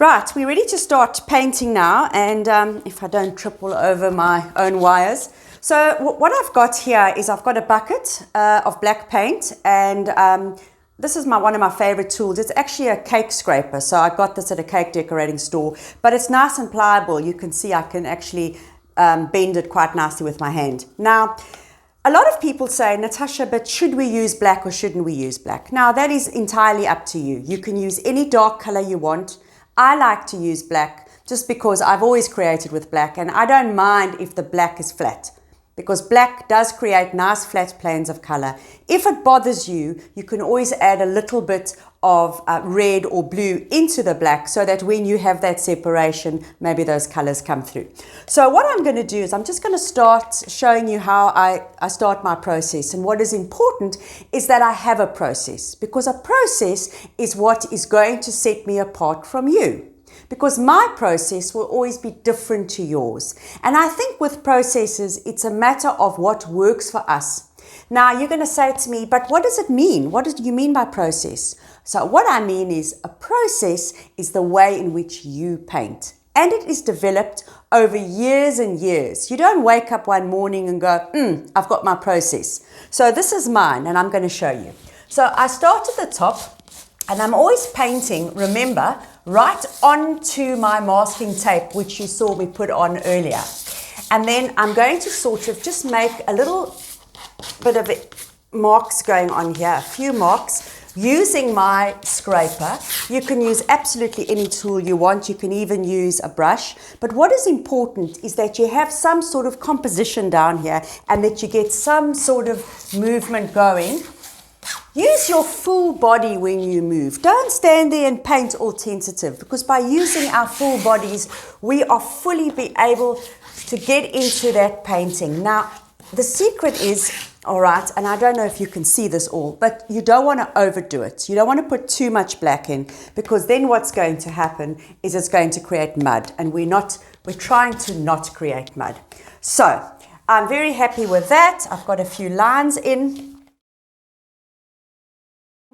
Right, we're ready to start painting now, and if I don't trip all over my own wires. So what I've got here is I've got a bucket of black paint, and this is one of my favorite tools. It's actually a cake scraper, so I got this at a cake decorating store, but it's nice and pliable. You can see I can actually bend it quite nicely with my hand. Now, a lot of people say, Natasha, but should we use black or shouldn't we use black? Now, that is entirely up to you. You can use any dark color you want. I like to use black just because I've always created with black, and I don't mind if the black is flat, because black does create nice flat planes of color. If it bothers you, you can always add a little bit of red or blue into the black so that when you have that separation, maybe those colors come through. So what I'm going to do is I'm just going to start showing you how I start my process. And what is important is that I have a process, because a process is what is going to set me apart from you. Because my process will always be different to yours. And I think with processes, it's a matter of what works for us. Now, you're going to say to me, but what does it mean? What do you mean by process? So what I mean is a process is the way in which you paint. And it is developed over years and years. You don't wake up one morning and go, I've got my process. So this is mine, and I'm going to show you. So I start at the top, and I'm always painting, remember, right onto my masking tape, which you saw me put on earlier. And then I'm going to sort of just make a little bit of marks going on here, a few marks, using my scraper. You can use absolutely any tool you want. You can even use a brush. But what is important is that you have some sort of composition down here and that you get some sort of movement going. Use your full body when you move. Don't stand there and paint all tentative, because by using our full bodies, we are fully be able to get into that painting. Now, the secret is, all right, and I don't know if you can see this all, but you don't want to overdo it. You don't want to put too much black in, because then what's going to happen is it's going to create mud, and we're trying to not create mud. So I'm very happy with that. I've got a few lines in,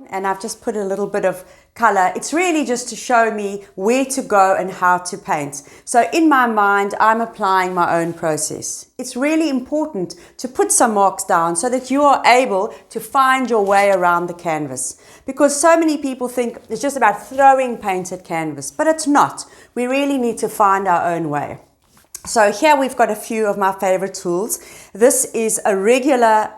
and I've just put a little bit of color. It's really just to show me where to go and how to paint. So in my mind, I'm applying my own process. It's really important to put some marks down so that you are able to find your way around the canvas. Because so many people think it's just about throwing paint at canvas, but it's not. We really need to find our own way. So here we've got a few of my favorite tools. This is a regular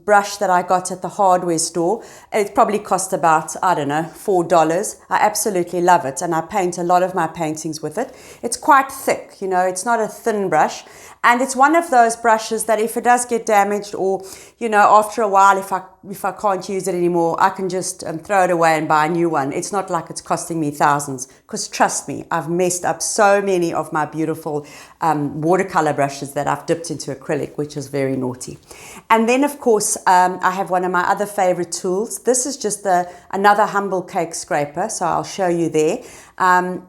brush that I got at the hardware store. It probably cost about, I don't know, $4. I absolutely love it, and I paint a lot of my paintings with it. It's quite thick, you know, it's not a thin brush. And it's one of those brushes that if it does get damaged, or, you know, after a while, if I can't use it anymore, I can just throw it away and buy a new one. It's not like it's costing me thousands, because trust me, I've messed up so many of my beautiful watercolor brushes that I've dipped into acrylic, which is very naughty. And then, of course, I have one of my other favorite tools. This is just another humble cake scraper, so I'll show you there.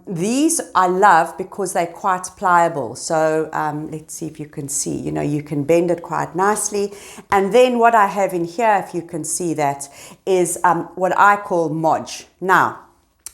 These I love because they're quite pliable. So let's see if you can see, you know, you can bend it quite nicely. And then what I have in here, if you can see that, is what I call Modge. Now,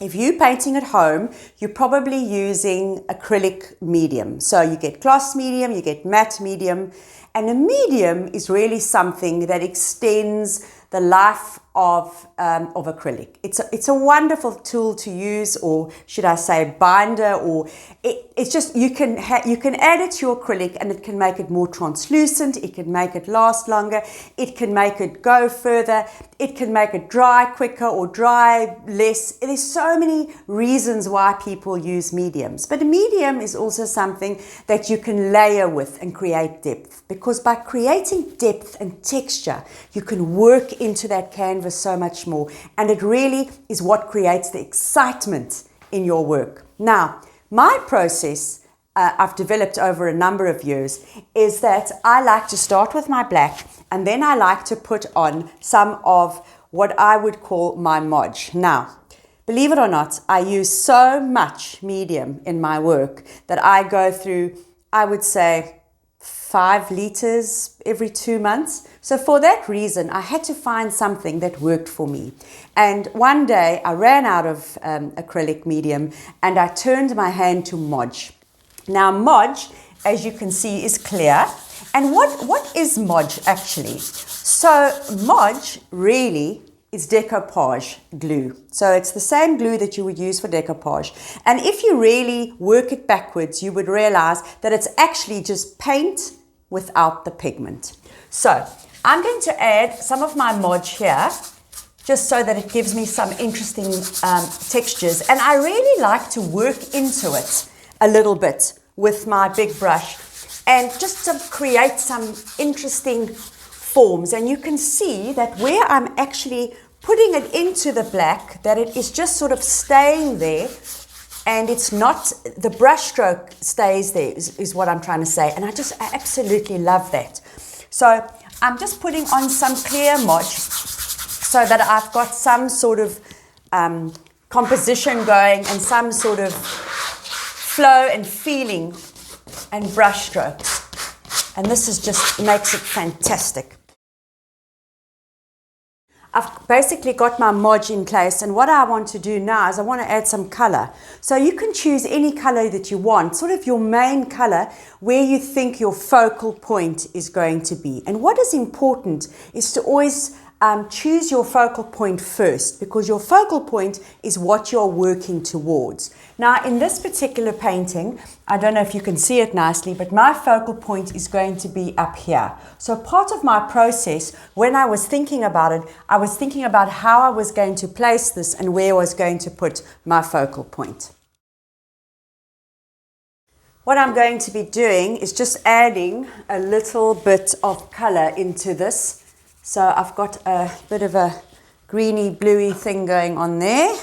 if you're painting at home, you're probably using acrylic medium. So you get gloss medium, you get matte medium, and a medium is really something that extends the life of acrylic. It's a wonderful tool to use, or should I say binder, or it's just you can add it to your acrylic and it can make it more translucent, it can make it last longer, it can make it go further, it can make it dry quicker or dry less. There's so many reasons why people use mediums, but a medium is also something that you can layer with and create depth, because by creating depth and texture, you can work into that canvas so much more, and it really is what creates the excitement in your work. Now, my process I've developed over a number of years is that I like to start with my black, and then I like to put on some of what I would call my Modge. Now, believe it or not, I use so much medium in my work that I go through, I would say, 5 liters every 2 months. So for that reason, I had to find something that worked for me. And one day I ran out of acrylic medium and I turned my hand to Modge. Now Modge, as you can see, is clear. And what is Modge actually? So Modge really is decoupage glue. So it's the same glue that you would use for decoupage. And if you really work it backwards, you would realize that it's actually just paint without the pigment. So I'm going to add some of my Modge here, just so that it gives me some interesting textures. And I really like to work into it a little bit with my big brush and just to create some interesting forms. And you can see that where I'm actually putting it into the black, that it is just sort of staying there, and it's not, the brush stroke stays there is what I'm trying to say. And I absolutely love that. So I'm just putting on some clear Modge so that I've got some sort of composition going and some sort of flow and feeling and brush strokes. And this is just makes it fantastic. I've basically got my Modge in place, and what I want to do now is I want to add some color. So you can choose any color that you want, sort of your main color where you think your focal point is going to be. And what is important is to always choose your focal point first, because your focal point is what you're working towards. Now in this particular painting, I don't know if you can see it nicely, but my focal point is going to be up here. So part of my process, when I was thinking about it, I was thinking about how I was going to place this and where I was going to put my focal point. What I'm going to be doing is just adding a little bit of color into this. So I've got a bit of a greeny, bluey thing going on there.